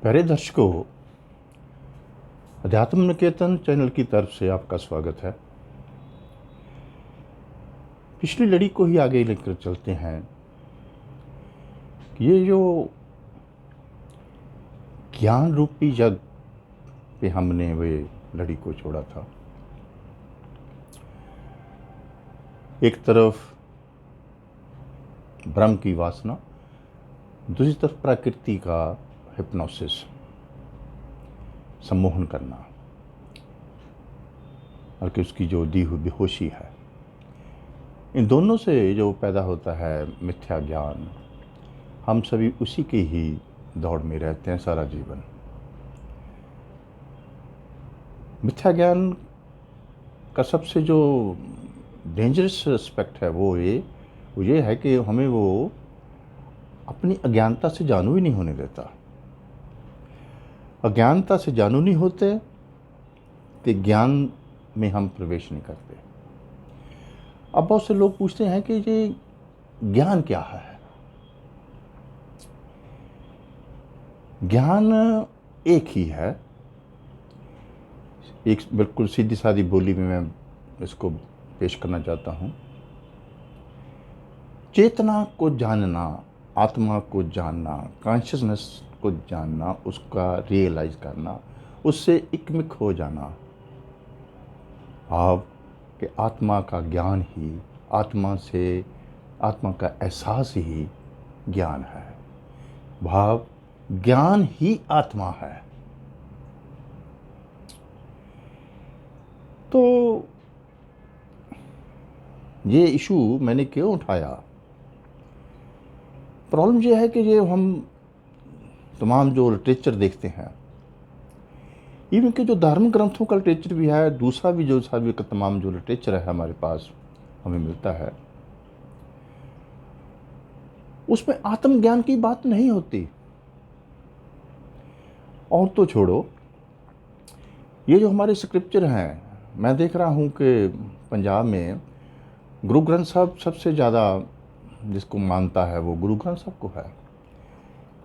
प्यारे दर्शकों, अध्यात्म निकेतन चैनल की तरफ से आपका स्वागत है। पिछली लड़ी को ही आगे लेकर चलते हैं कि ये जो ज्ञान रूपी जग पे हमने वे लड़ी को छोड़ा था। एक तरफ ब्रह्म की वासना, दूसरी तरफ प्रकृति का हिप्नोसिस, सम्मोहन करना, बल्कि उसकी जो दी हुई बेहोशी है। इन दोनों से जो पैदा होता है मिथ्या ज्ञान, हम सभी उसी की ही दौड़ में रहते हैं सारा जीवन। मिथ्या ज्ञान का सबसे जो डेंजरस एस्पेक्ट है वो ये है कि हमें वो अपनी अज्ञानता से जानू ही नहीं होने देता। अज्ञानता से जानू नहीं होते तो ज्ञान में हम प्रवेश नहीं करते। अब बहुत से लोग पूछते हैं कि ये ज्ञान क्या है। ज्ञान एक ही है। एक बिल्कुल सीधी सादी बोली में मैं इसको पेश करना चाहता हूँ। चेतना को जानना, आत्मा को जानना, कॉन्शियसनेस को जानना, उसका रियलाइज करना, उससे एकमिक हो जाना। भाव कि आत्मा का ज्ञान ही, आत्मा का एहसास ही ज्ञान है। भाव ज्ञान ही आत्मा है। तो ये इशू मैंने क्यों उठाया? प्रॉब्लम ये है कि ये हम तमाम जो लिटरेचर देखते हैं, इवन के जो धार्मिक ग्रंथों का लिटरेचर भी है, दूसरा भी जो सभी का तमाम जो लिटरेचर है हमारे पास हमें मिलता है, उसमें आत्मज्ञान की बात नहीं होती। और तो छोड़ो, ये जो हमारे स्क्रिप्चर हैं, मैं देख रहा हूँ कि पंजाब में गुरु ग्रंथ साहब सबसे ज़्यादा जिसको मानता है वो गुरु ग्रंथ साहब को है।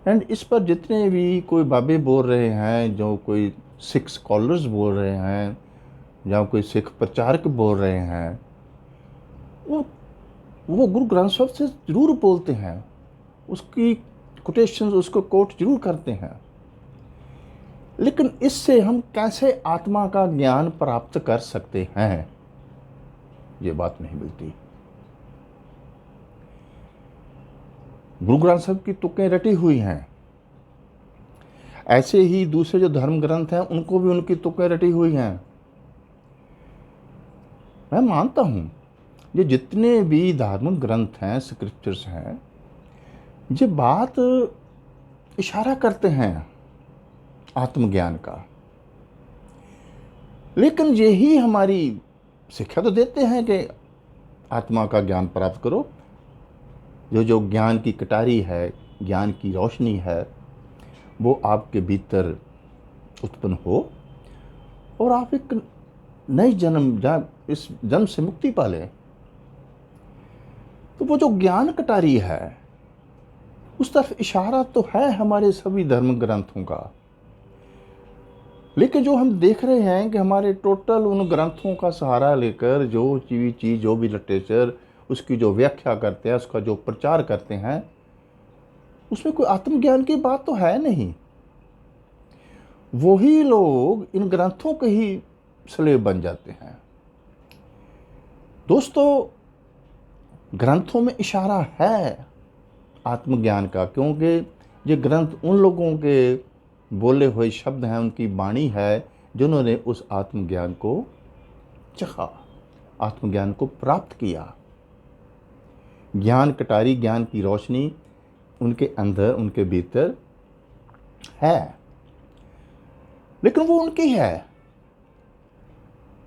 एंड इस पर जितने भी कोई बाबे बोल रहे हैं, जो कोई सिख स्कॉलर्स बोल रहे हैं, या कोई सिख प्रचारक बोल रहे हैं, वो गुरु ग्रंथ साहब से ज़रूर बोलते हैं, उसकी कोटेशंस, उसको कोट जरूर करते हैं। लेकिन इससे हम कैसे आत्मा का ज्ञान प्राप्त कर सकते हैं, ये बात नहीं मिलती। गुरु ग्रंथ साहब की तुकें रटी हुई हैं, ऐसे ही दूसरे जो धर्म ग्रंथ हैं उनको भी उनकी तुकें रटी हुई हैं। मैं मानता हूँ ये जितने भी धार्मिक ग्रंथ हैं, स्क्रिप्चर्स हैं, ये बात इशारा करते हैं आत्मज्ञान का। लेकिन यही हमारी शिक्षा तो देते हैं कि आत्मा का ज्ञान प्राप्त करो। जो ज्ञान की कटारी है, ज्ञान की रोशनी है, वो आपके भीतर उत्पन्न हो और आप एक नई जन्म, इस जन्म से मुक्ति पा लें। तो वो जो ज्ञान कटारी है, उस तरफ इशारा तो है हमारे सभी धर्म ग्रंथों का। लेकिन जो हम देख रहे हैं कि हमारे टोटल उन ग्रंथों का सहारा लेकर जो चीज़, जो भी लिटरेचर, उसकी जो व्याख्या करते हैं, उसका जो प्रचार करते हैं, उसमें कोई आत्मज्ञान की बात तो है नहीं। वही लोग इन ग्रंथों के ही स्लेव बन जाते हैं। दोस्तों, ग्रंथों में इशारा है आत्मज्ञान का, क्योंकि ये ग्रंथ उन लोगों के बोले हुए शब्द हैं, उनकी वाणी है, जिन्होंने उस आत्मज्ञान को चखा, आत्मज्ञान को प्राप्त किया। ज्ञान कटारी, ज्ञान की रोशनी उनके अंदर, उनके भीतर है। लेकिन वो उनकी है।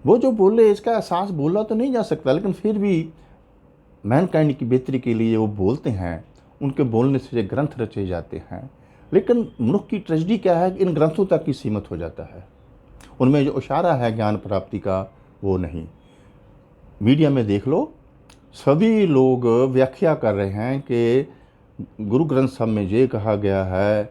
वो जो बोले, इसका एहसास बोला तो नहीं जा सकता, लेकिन फिर भी मैनकाइंड की बेहतरी के लिए वो बोलते हैं। उनके बोलने से ये ग्रंथ रचे जाते हैं। लेकिन मनुष्य की ट्रेजेडी क्या है कि इन ग्रंथों तक ही सीमित हो जाता है। उनमें जो इशारा है ज्ञान प्राप्ति का, वो नहीं। मीडिया में देख लो, सभी लोग व्याख्या कर रहे हैं कि गुरु ग्रंथ साहब में ये कहा गया है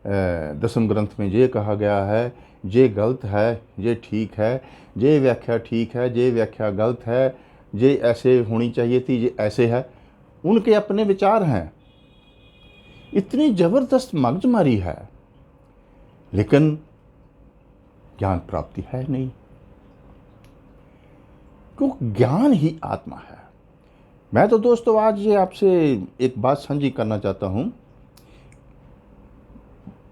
दसम ग्रंथ में ये कहा गया है, ये गलत है, ये ठीक है, ये व्याख्या ठीक है, ये व्याख्या गलत है, ये ऐसे होनी चाहिए थी, ये ऐसे है। उनके अपने विचार हैं, इतनी ज़बरदस्त मगजमारी है, लेकिन ज्ञान प्राप्ति है नहीं, क्योंकि ज्ञान ही आत्मा है। मैं तो दोस्तों आज ये आपसे एक बात साझी करना चाहता हूँ।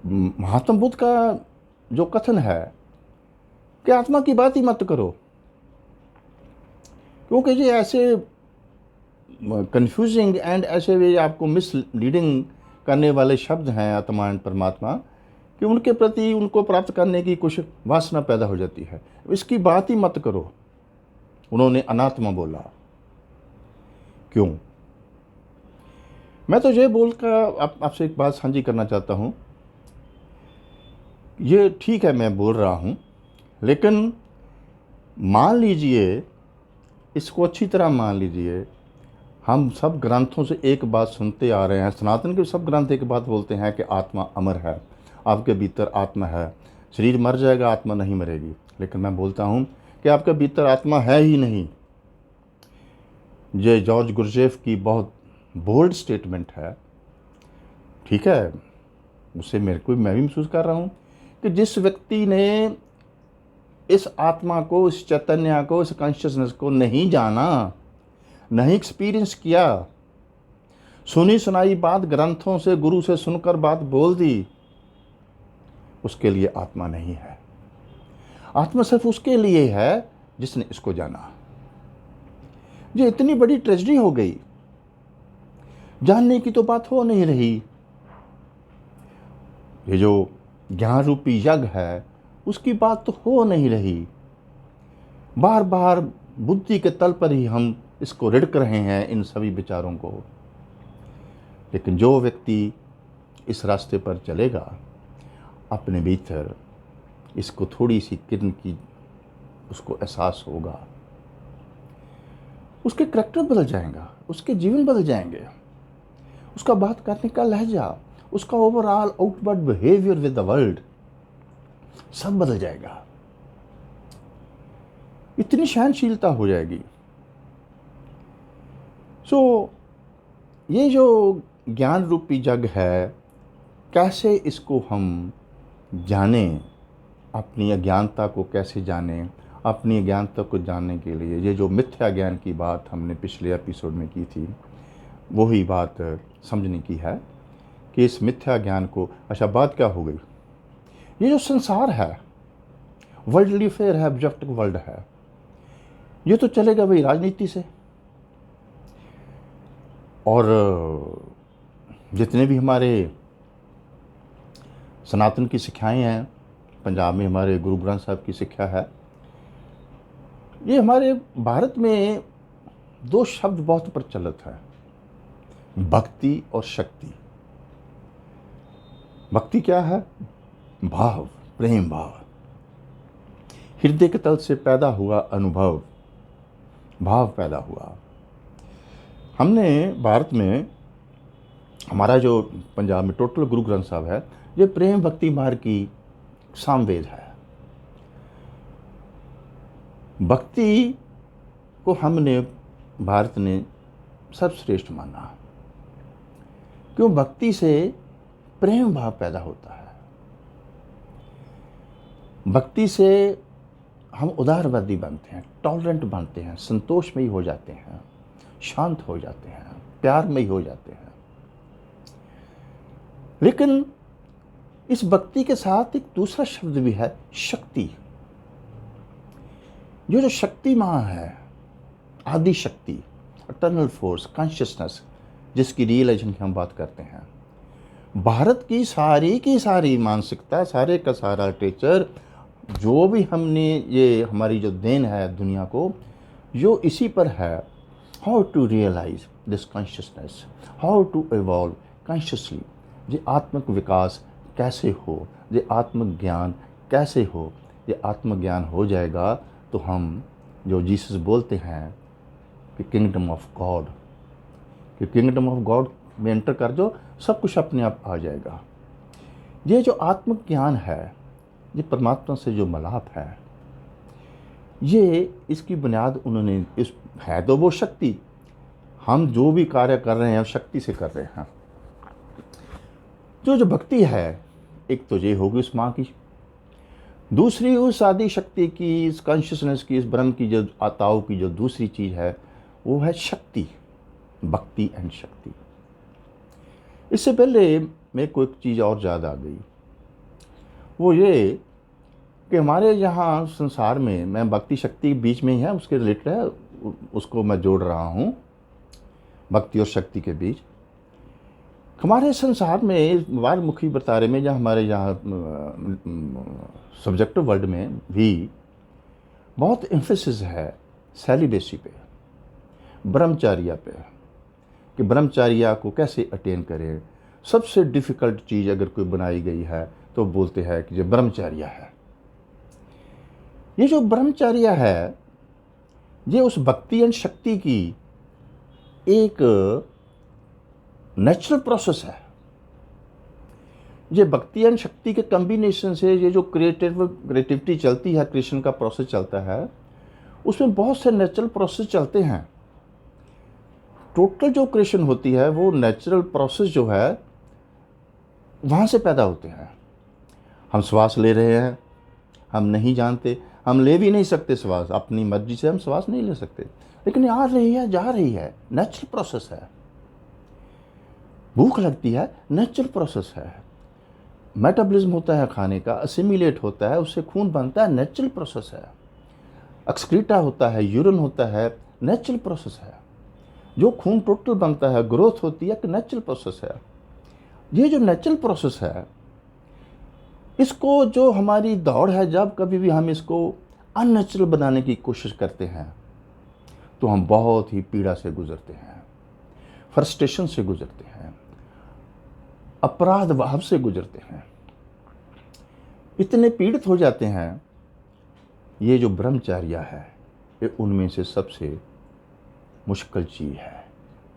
महात्मा बुद्ध का जो कथन है कि आत्मा की बात ही मत करो, क्योंकि ये ऐसे कंफ्यूजिंग एंड ऐसे वे आपको मिसलीडिंग करने वाले शब्द हैं आत्मा एंड परमात्मा, कि उनके प्रति उनको प्राप्त करने की कुछ वासना पैदा हो जाती है। इसकी बात ही मत करो। उन्होंने अनात्मा बोला। क्यों? मैं तो ये बोलकर आपसे एक बात साझी करना चाहता हूँ। ये ठीक है, मैं बोल रहा हूँ, लेकिन मान लीजिए, इसको अच्छी तरह मान लीजिए, हम सब ग्रंथों से एक बात सुनते आ रहे हैं, सनातन के सब ग्रंथ एक बात बोलते हैं कि आत्मा अमर है, आपके भीतर आत्मा है, शरीर मर जाएगा, आत्मा नहीं मरेगी। लेकिन मैं बोलता हूँ कि आपके भीतर आत्मा है ही नहीं। ये जॉर्ज गुरजेफ की बहुत बोल्ड स्टेटमेंट है, ठीक है, उससे मैं भी महसूस कर रहा हूँ कि जिस व्यक्ति ने इस आत्मा को, इस चैतन्य को, इस कॉन्शियसनेस को नहीं जाना, नहीं एक्सपीरियंस किया, सुनी सुनाई बात ग्रंथों से, गुरु से सुनकर बात बोल दी, उसके लिए आत्मा नहीं है। आत्मा सिर्फ उसके लिए है जिसने इसको जाना। ये इतनी बड़ी ट्रेजेडी हो गई, जानने की तो बात हो नहीं रही। ये जो ज्ञान रूपी यज्ञ है उसकी बात तो हो नहीं रही। बार बार बुद्धि के तल पर ही हम इसको रिड़क रहे हैं, इन सभी विचारों को। लेकिन जो व्यक्ति इस रास्ते पर चलेगा, अपने भीतर इसको थोड़ी सी किरण की उसको एहसास होगा, उसके करैक्टर बदल जाएगा, उसके जीवन बदल जाएंगे, उसका बात करने का लहजा, उसका overall outward behaviour with the world सब बदल जाएगा। इतनी सहनशीलता हो जाएगी। ये जो ज्ञान रूपी जग है, कैसे इसको हम जाने, अपनी अज्ञानता को कैसे जाने, अपनी अज्ञानता को जानने के लिए ये जो मिथ्या ज्ञान की बात हमने पिछले एपिसोड में की थी, वही बात समझने की है कि इस मिथ्या ज्ञान को, अच्छा बात क्या हो गई, ये जो संसार है, वर्ल्डली फेयर है, ऑब्जेक्टिव वर्ल्ड है, ये तो चलेगा भाई राजनीति से। और जितने भी हमारे सनातन की शिक्षाएं हैं, पंजाब में हमारे गुरु ग्रंथ साहब की शिक्षा है, ये हमारे भारत में दो शब्द बहुत प्रचलित है, भक्ति और शक्ति। भक्ति क्या है? भाव, प्रेम भाव, हृदय के तल से पैदा हुआ अनुभव, भाव पैदा हुआ। हमने भारत में, हमारा जो पंजाब में टोटल गुरु ग्रंथ साहब है, ये प्रेम भक्ति मार्ग की सामवेद है। भक्ति को हमने, भारत ने सर्वश्रेष्ठ माना। क्यों? भक्ति से प्रेम भाव पैदा होता है। भक्ति से हम उदारवादी बनते हैं, टॉलरेंट बनते हैं, संतोषमयी हो जाते हैं, शांत हो जाते हैं, प्यारमयी हो जाते हैं। लेकिन इस भक्ति के साथ एक दूसरा शब्द भी है, शक्ति। जो शक्ति मां है, आदि शक्ति, इटर्नल फोर्स, कॉन्शियसनेस, जिसकी रियलाइजेशन की हम बात करते हैं। भारत की सारी मानसिकता, सारे का सारा लिटरेचर, जो भी हमने, ये हमारी जो देन है दुनिया को, जो इसी पर है, how to realise this consciousness, how to evolve consciously. ये आत्मिक विकास कैसे हो, ये आत्मज्ञान कैसे हो। ये आत्मज्ञान हो जाएगा तो हम, जो जीसस बोलते हैं कि किंगडम ऑफ गॉड, कि किंगडम ऑफ गॉड में एंटर कर जो, सब कुछ अपने आप आ जाएगा। ये जो आत्मज्ञान है, ये परमात्मा से जो मिलाप है, ये इसकी बुनियाद उन्होंने इस है तो वो शक्ति, हम जो भी कार्य कर रहे हैं शक्ति से कर रहे हैं। जो भक्ति है, एक तो ये होगी उस माँ की, दूसरी उस आदि शक्ति की, इस कॉन्शियसनेस की, इस ब्रह्म की, जो आताओं की जो दूसरी चीज़ है वो है शक्ति, भक्ति एंड शक्ति। इससे पहले मेरे को एक चीज़ और याद आ गई, वो ये कि हमारे यहाँ संसार में, मैं भक्ति शक्ति के बीच में ही है, उसके रिलेटेड है, उसको मैं जोड़ रहा हूँ, भक्ति और शक्ति के बीच। हमारे संसार में वारमुखी वर्तारे में, या हमारे यहाँ सब्जेक्टिव वर्ल्ड में भी बहुत एम्फेसिस है सेलिबेसी पे, ब्रह्मचार्य पे, कि ब्रह्मचार्य को कैसे अटेन करें। सबसे डिफ़िकल्ट चीज़ अगर कोई बनाई गई है तो बोलते हैं कि ये ब्रह्मचार्य है। ये जो ब्रह्मचार्य है, ये उस भक्ति एंड शक्ति की एक नेचुरल प्रोसेस है। ये भक्ति एंड शक्ति के कॉम्बिनेशन से ये जो क्रिएटिविटी चलती है, क्रिएशन का प्रोसेस चलता है, उसमें बहुत से नेचुरल प्रोसेस चलते हैं। टोटल जो क्रिएशन होती है वो नेचुरल प्रोसेस जो है वहाँ से पैदा होते हैं। हम श्वास ले रहे हैं, हम नहीं जानते, हम ले भी नहीं सकते श्वास, अपनी मर्जी से हम श्वास नहीं ले सकते, लेकिन आ रही है, जा रही है, नेचुरल प्रोसेस है। भूख लगती है, नेचुरल प्रोसेस है। मेटाबॉलिज्म होता है खाने का, असिमिलेट होता है, उससे खून बनता है, नेचुरल प्रोसेस है। एक्सक्रीटा होता है, यूरिन होता है, नेचुरल प्रोसेस है। जो खून टोटल बनता है, ग्रोथ होती है, एक नेचुरल प्रोसेस है। ये जो नेचुरल प्रोसेस है, इसको जो हमारी दौड़ है, जब कभी भी हम इसको अननेचुरल बनाने की कोशिश करते हैं तो हम बहुत ही पीड़ा से गुजरते हैं, फ्रस्ट्रेशन से गुजरते हैं, अपराध भाव से गुजरते हैं, इतने पीड़ित हो जाते हैं। ये जो ब्रह्मचर्य है, ये उनमें से सबसे मुश्किल चीज़ है,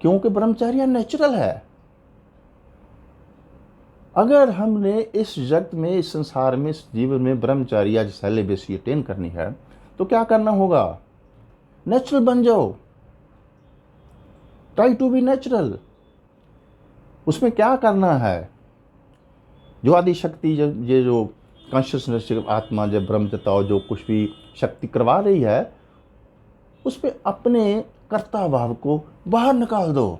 क्योंकि ब्रह्मचर्य नेचुरल है। अगर हमने इस जगत में, इस संसार में, इस जीवन में ब्रह्मचर्य सेलिबेसी अटेन करनी है तो क्या करना होगा? नेचुरल बन जाओ, ट्राई टू बी नेचुरल। उसमें क्या करना है? जो आदि शक्ति, ये जो कॉन्शियसनेस, आत्मा, जब ब्रह्म तत्व जो कुछ भी शक्ति करवा रही है, उस पर अपने कर्ता भाव को बाहर निकाल दो।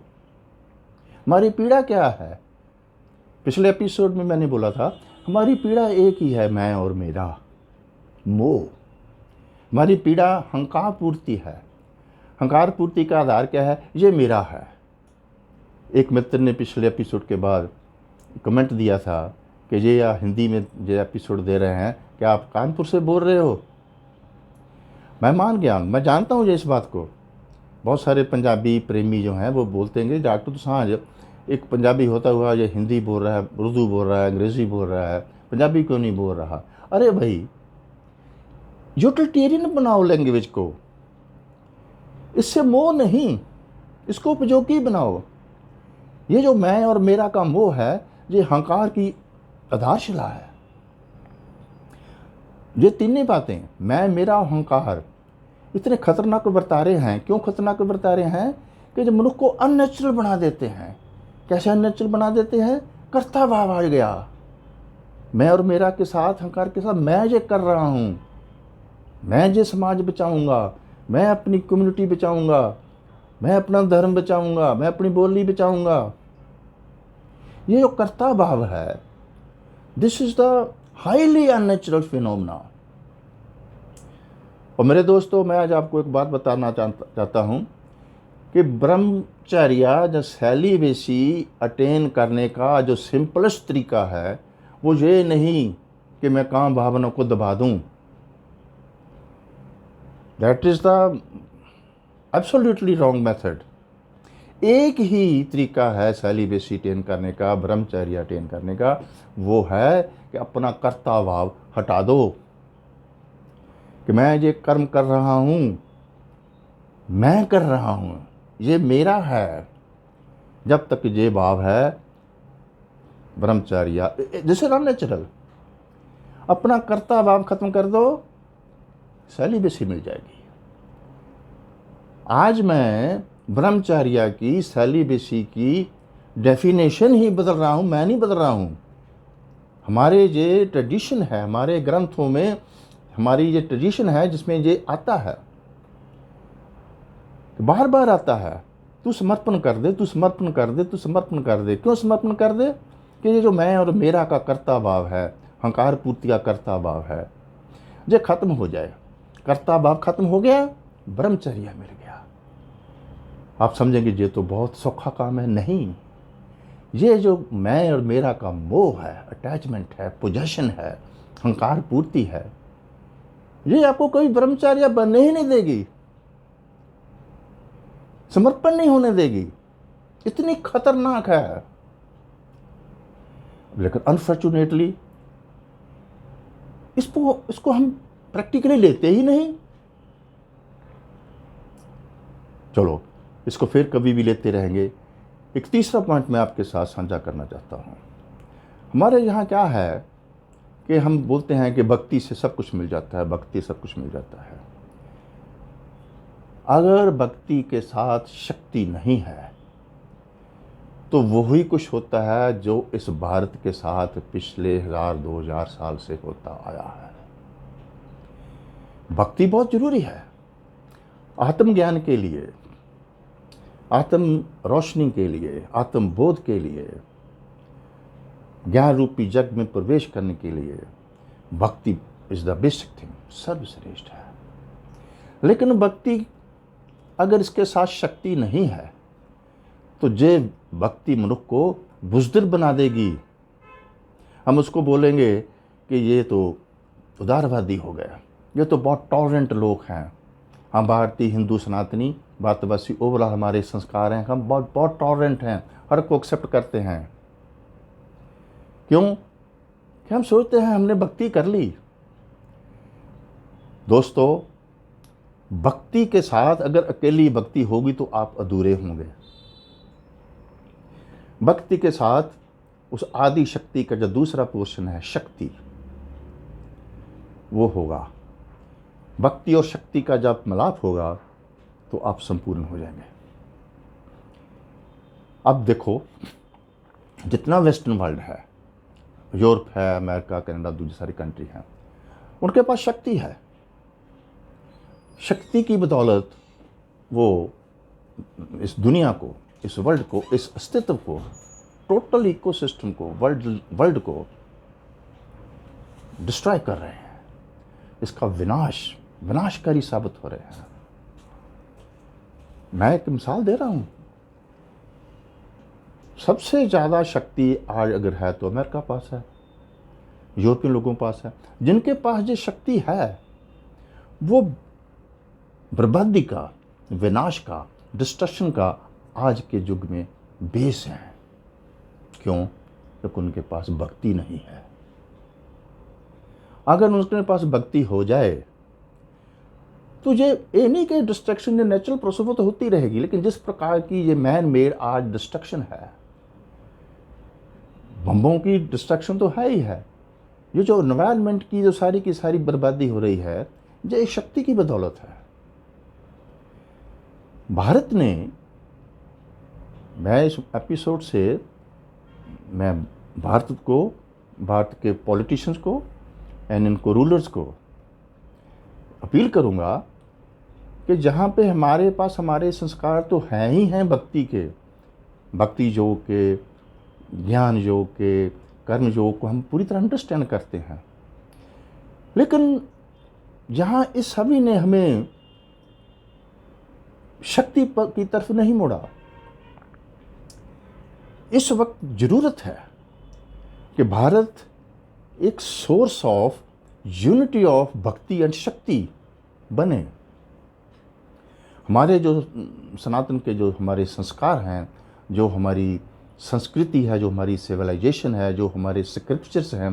हमारी पीड़ा क्या है? पिछले एपिसोड में मैंने बोला था, हमारी पीड़ा एक ही है, मैं और मेरा मोह। हमारी पीड़ा हंकार पूर्ति है। हंकार पूर्ति का आधार क्या है? ये मेरा है। एक मित्र ने पिछले एपिसोड के बाद कमेंट दिया था कि ये या हिंदी में जो एपिसोड दे रहे हैं, क्या आप कानपुर से बोल रहे हो? मैं मान गया, मैं जानता हूँ ये इस बात को। बहुत सारे पंजाबी प्रेमी जो हैं वो बोलते हैं कि डॉक्टर तो सांझ एक पंजाबी होता हुआ ये हिंदी बोल रहा है, उर्दू बोल रहा है, अंग्रेज़ी बोल रहा है, पंजाबी क्यों नहीं बोल रहा? अरे भाई, यूटिलिटेरियन बनाओ लैंग्वेज को, इससे मोह नहीं, इसको उपयोगी बनाओ। ये जो मैं और मेरा का मोह है, ये हंकार की आधारशिला है। ये तीनों बातें, मैं, मेरा, हंकार, इतने खतरनाक वर्तारे हैं। क्यों खतरनाक वर्तारे हैं? कि जो मनुष्य को अननेचुरल बना देते हैं। कैसे अननेचुरल बना देते हैं? कर्ता भाव आ गया, मैं और मेरा के साथ, हंकार के साथ, मैं ये कर रहा हूँ, मैं ये समाज बचाऊंगा, मैं अपनी कम्युनिटी बचाऊंगा, मैं अपना धर्म बचाऊंगा, मैं अपनी बोली बचाऊंगा। ये जो कर्ता भाव है, this is the highly unnatural phenomena. और मेरे दोस्तों, मैं आज आपको एक बात बताना चाहता हूँ कि ब्रह्मचर्य जो सेलिबेसी अटेन करने का जो सिंपलेस्ट तरीका है, वो ये नहीं कि मैं काम भावना को दबा दूँ। That is the absolutely wrong method. एक ही तरीका है सेलिबेसी अटेन करने का, ब्रह्मचर्य अटेन करने का, वो है कि अपना कर्ता भाव हटा दो, कि मैं ये कर्म कर रहा हूँ, मैं कर रहा हूँ, ये मेरा है। जब तक ये भाव है, ब्रह्मचर्य, दिस इज अननेचुरल। अपना कर्ता भाव खत्म कर दो, सेलिबेसी मिल जाएगी। आज मैं ब्रह्मचर्य की, सेलिबेसी की डेफिनेशन ही बदल रहा हूँ, मैं नहीं बदल रहा हूँ। हमारे ये ट्रेडिशन है, हमारे ग्रंथों में हमारी ये ट्रेडिशन है जिसमें ये आता है, बार बार आता है, तू समर्पण कर दे, तू समर्पण कर दे, तू समर्पण कर दे। क्यों समर्पण कर दे? कि ये जो मैं और मेरा का कर्ता भाव है, हंकार पूर्ति का कर्ता भाव है, ये खत्म हो जाए। कर्ता भाव खत्म हो गया, ब्रह्मचर्य मिल गया। आप समझेंगे ये तो बहुत सौखा काम है। नहीं, ये जो मैं और मेरा का मोह है, अटैचमेंट है, पोजेशन है, हंकार पूर्ति है, ये आपको कोई ब्रह्मचर्य बनने ही नहीं देगी, समर्पण नहीं होने देगी। इतनी खतरनाक है। लेकिन अनफॉर्चुनेटली इसको हम प्रैक्टिकली लेते ही नहीं। चलो, इसको फिर कभी भी लेते रहेंगे। एक तीसरा पॉइंट मैं आपके साथ साझा करना चाहता हूँ। हमारे यहाँ क्या है कि हम बोलते हैं कि भक्ति से सब कुछ मिल जाता है, भक्ति सब कुछ मिल जाता है। अगर भक्ति के साथ शक्ति नहीं है तो वही कुछ होता है जो इस भारत के साथ पिछले 1000-2000 साल से होता आया है। भक्ति बहुत जरूरी है आत्मज्ञान के लिए, आत्म रोशनी के लिए, आत्म बोध के लिए, ज्ञान रूपी जग में प्रवेश करने के लिए। भक्ति इज द बेसिक थिंग, सर्वश्रेष्ठ है। लेकिन भक्ति अगर इसके साथ शक्ति नहीं है तो जे भक्ति मनुष्य को बुज़दिल बना देगी। हम उसको बोलेंगे कि ये तो उदारवादी हो गया, ये तो बहुत टॉलरेंट लोग हैं। हम भारतीय हिंदू सनातनी भारतवासी ओवरऑल हमारे संस्कार हैं, हम बहुत बहुत टॉलरेंट हैं, हर को एक्सेप्ट करते हैं। क्यों? कि हम सोचते हैं हमने भक्ति कर ली। दोस्तों, भक्ति के साथ अगर अकेली भक्ति होगी तो आप अधूरे होंगे। भक्ति के साथ उस आदि शक्ति का जो दूसरा पोर्शन है, शक्ति, वो होगा। भक्ति और शक्ति का जब मिलाप होगा तो आप संपूर्ण हो जाएंगे। अब देखो, जितना वेस्टर्न वर्ल्ड है, यूरोप है, अमेरिका, कनाडा, दूसरी सारी कंट्री हैं, उनके पास शक्ति है। शक्ति की बदौलत वो इस दुनिया को, इस वर्ल्ड को, इस अस्तित्व को, टोटल इकोसिस्टम को, वर्ल्ड को डिस्ट्रॉय कर रहे हैं। इसका विनाशकारी साबित हो रहे हैं। मैं एक मिसाल दे रहा हूं। सबसे ज्यादा शक्ति आज अगर है तो अमेरिका पास है, यूरोपियन लोगों के पास है। जिनके पास जो शक्ति है वो बर्बादी का, विनाश का, डिस्ट्रक्शन का आज के युग में बेस है। क्यों? क्योंकि उनके पास भक्ति नहीं है। अगर उनके पास भक्ति हो जाए तो ये नहीं कि डिस्ट्रक्शन, जो नेचुरल प्रोसेस वो तो होती रहेगी, लेकिन जिस प्रकार की ये मैन मेड आज डिस्ट्रक्शन है, बम्बों की डिस्ट्रक्शन तो है ही है, ये जो एनवायरनमेंट की जो सारी की सारी बर्बादी हो रही है, ये एक शक्ति की बदौलत है। भारत ने, मैं इस एपिसोड से मैं भारत के पॉलिटिशियंस को एंड इनको रूलर्स को अपील करूंगा कि जहाँ पे हमारे पास हमारे संस्कार तो हैं ही हैं भक्ति के, भक्ति योग के, ज्ञान योग के, कर्म योग को हम पूरी तरह अंडरस्टैंड करते हैं, लेकिन जहाँ इस सभी ने हमें शक्ति की तरफ नहीं मोड़ा। इस वक्त जरूरत है कि भारत एक सोर्स ऑफ यूनिटी ऑफ भक्ति एंड शक्ति बने। हमारे जो सनातन के जो हमारे संस्कार हैं, जो हमारी संस्कृति है, जो हमारी सिविलाइजेशन है, जो हमारे स्क्रिप्चर्स हैं,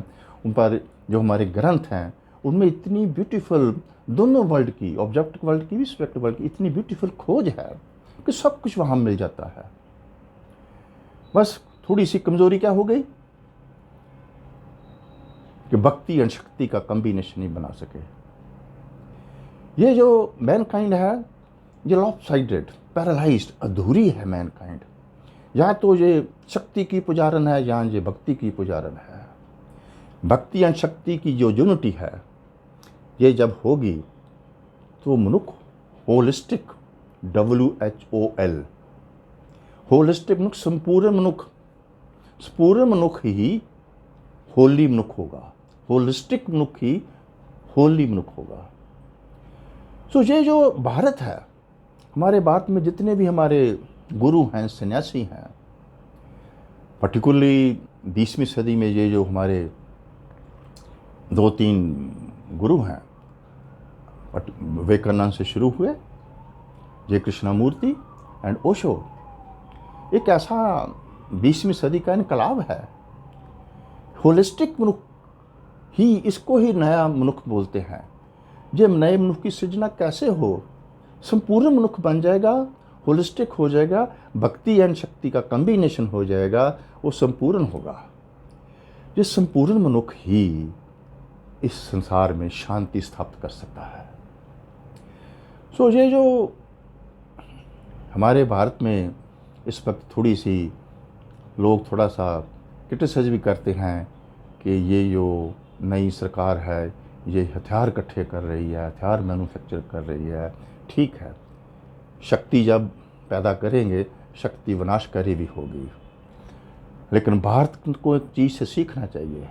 उन पर जो हमारे ग्रंथ हैं, उनमें इतनी ब्यूटीफुल, दोनों वर्ल्ड की, ऑब्जेक्टिव वर्ल्ड की भी, सब्जेक्टिव वर्ल्ड की, इतनी ब्यूटीफुल खोज है कि सब कुछ वहाँ मिल जाता है। बस थोड़ी सी कमज़ोरी क्या हो गई कि भक्ति एंड शक्ति का कॉम्बिनेशन नहीं बना सके। ये जो मैनकाइंड है ये लॉपसाइडेड, पैरालाइज्ड, अधूरी है मैनकाइंड। या तो ये शक्ति की पुजारन है या ये भक्ति की पुजारन है। भक्ति एंड शक्ति की जो यूनिटी है ये जब होगी तो मनुष्य होलिस्टिक, WHOL, होलिस्टिक मनुष्य, संपूर्ण मनुष्य, संपूर्ण मनुष्य ही होली मनुष्य होगा, होलिस्टिक मनुष्य ही होली मनुष्य होगा। सो ये जो भारत है, हमारे भारत में जितने भी हमारे गुरु हैं, सन्यासी हैं, पर्टिकुलरली 20वीं सदी में ये जो हमारे 2-3 गुरु हैं, विवेकानंद से शुरू हुए, जय कृष्णमूर्ति एंड ओशो, एक ऐसा 20वीं सदी का इनकलाब है। होलिस्टिक मनुष्य ही, इसको ही नया मनुष्य बोलते हैं। जब नए मनुष्य की सृजना कैसे हो, संपूर्ण मनुष्य बन जाएगा, होलिस्टिक हो जाएगा, भक्ति एंड शक्ति का कॉम्बिनेशन हो जाएगा, वो संपूर्ण होगा। ये संपूर्ण मनुष्य ही इस संसार में शांति स्थापित कर सकता है। सो ये जो हमारे भारत में इस वक्त थोड़ी सी लोग थोड़ा सा क्रिटिसाइज भी करते हैं कि ये जो नई सरकार है ये हथियार इकट्ठे कर रही है, हथियार मैन्युफैक्चर कर रही है। ठीक है, शक्ति जब पैदा करेंगे शक्ति विनाशकारी भी होगी, लेकिन भारत को एक चीज़ से सीखना चाहिए।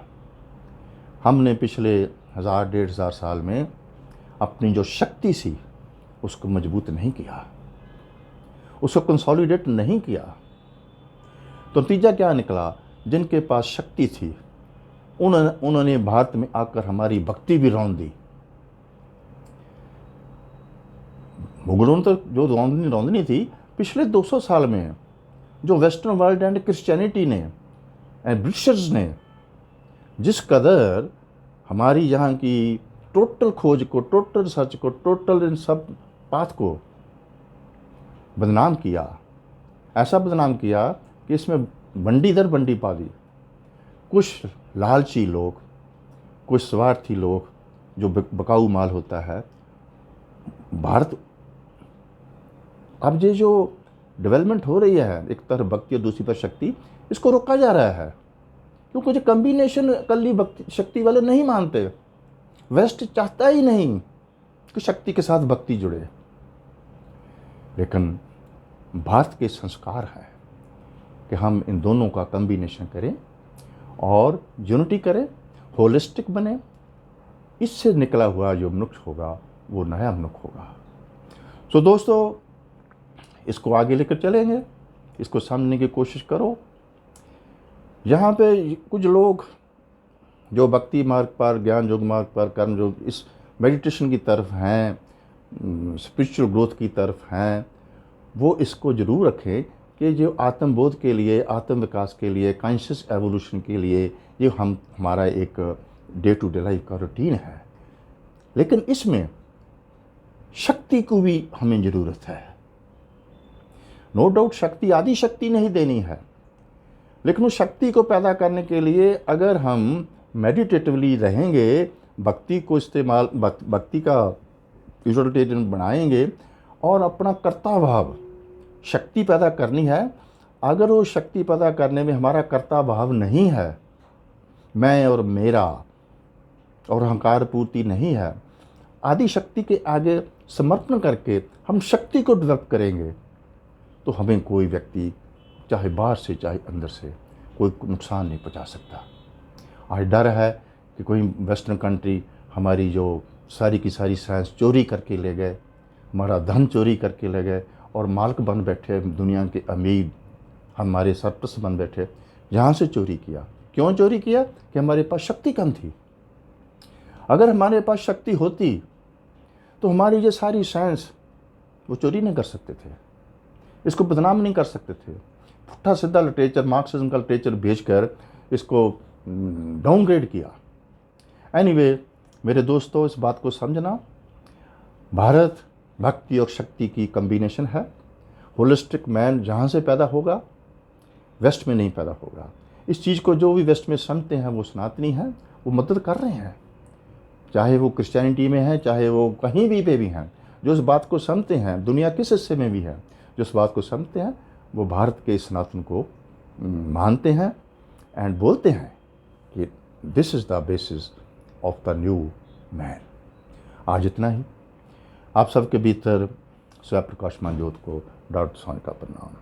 हमने पिछले 1000-1500 साल में अपनी जो शक्ति थी उसको मजबूत नहीं किया, उसको कंसोलिडेट नहीं किया। तो नतीजा क्या निकला, जिनके पास शक्ति थी उन्होंने भारत में आकर हमारी भक्ति भी रौंद दी। मुगलों ने तो जो रौंदनी थी पिछले 200 साल में, जो वेस्टर्न वर्ल्ड एंड क्रिश्चियनिटी ने एंड ब्रिटिशर्स ने जिस कदर हमारी यहाँ की टोटल खोज को, टोटल रिसर्च को, टोटल इन सब पाथ को बदनाम किया, ऐसा बदनाम किया कि इसमें बंडी दर बंडी पा दी। कुछ लालची लोग, कुछ स्वार्थी लोग, जो बकाऊ माल होता है। भारत अब ये जो डेवलपमेंट हो रही है, एक तरफ भक्ति और दूसरी पर शक्ति, इसको रोका जा रहा है क्योंकि जो कॉम्बिनेशन कल्ली भक्ति शक्ति वाले नहीं मानते। वेस्ट चाहता ही नहीं कि शक्ति के साथ भक्ति जुड़े, लेकिन भारत के संस्कार है कि हम इन दोनों का कॉम्बिनेशन करें और यूनिटी करें, होलिस्टिक बने। इससे निकला हुआ जो मनुष्य होगा वो नया मनुष्य होगा। सो दोस्तों, इसको आगे लेकर चलेंगे, इसको समझने की कोशिश करो। यहाँ पे कुछ लोग जो भक्ति मार्ग पर, ज्ञान योग मार्ग पर, कर्म योग, इस मेडिटेशन की तरफ हैं, स्पिरिचुअल ग्रोथ की तरफ हैं, वो इसको ज़रूर रखें कि जो आत्मबोध के लिए, आत्म विकास के लिए, कॉन्शियस एवोल्यूशन के लिए ये हमारा एक डे टू डे लाइफ का रूटीन है। लेकिन इसमें शक्ति को भी हमें ज़रूरत है। नो डाउट शक्ति आदि शक्ति नहीं देनी है, लेकिन उस शक्ति को पैदा करने के लिए अगर हम मेडिटेटिवली रहेंगे, भक्ति को इस्तेमाल, भक्ति का यूटिलिटेरियन बनाएंगे और अपना कर्ता भाव, शक्ति पैदा करनी है। अगर वो शक्ति पैदा करने में हमारा कर्ता भाव नहीं है, मैं और मेरा और अहंकार पूर्ति नहीं है, आदि शक्ति के आगे समर्पण करके हम शक्ति को डेवलप करेंगे, तो हमें कोई व्यक्ति चाहे बाहर से चाहे अंदर से कोई नुकसान नहीं पहुंचा सकता। आज डर है कि कोई वेस्टर्न कंट्री हमारी जो सारी की सारी साइंस चोरी करके ले गए, हमारा धन चोरी करके ले गए और मालिक बन बैठे, दुनिया के अमीर हमारे सरप्लस बन बैठे। यहाँ से चोरी किया, क्यों चोरी किया? कि हमारे पास शक्ति कम थी। अगर हमारे पास शक्ति होती तो हमारी ये सारी साइंस वो चोरी नहीं कर सकते थे, इसको बदनाम नहीं कर सकते थे। पुट्ठा सीधा लिटरेचर, मार्क्सिज्म का लिटरेचर भेजकर इसको डाउनग्रेड किया। एनीवे मेरे दोस्तों, इस बात को समझना, भारत भक्ति और शक्ति की कॉम्बिनेशन है। होलिस्टिक मैन जहाँ से पैदा होगा, वेस्ट में नहीं पैदा होगा। इस चीज़ को जो भी वेस्ट में समझते हैं वो सनातनी हैं, वो मदद कर रहे हैं, चाहे वो क्रिश्चियनिटी में है, चाहे वो कहीं भी पे भी हैं, जो इस बात को समझते हैं, दुनिया किस हिस्से में भी है, जो इस बात को समझते हैं, वो भारत के सनातन को मानते हैं एंड बोलते हैं कि this is the basis of the new man. आज इतना ही। आप सबके भीतर स्वयं प्रकाशमान ज्योत को डॉक्टर सोनी का प्रणाम।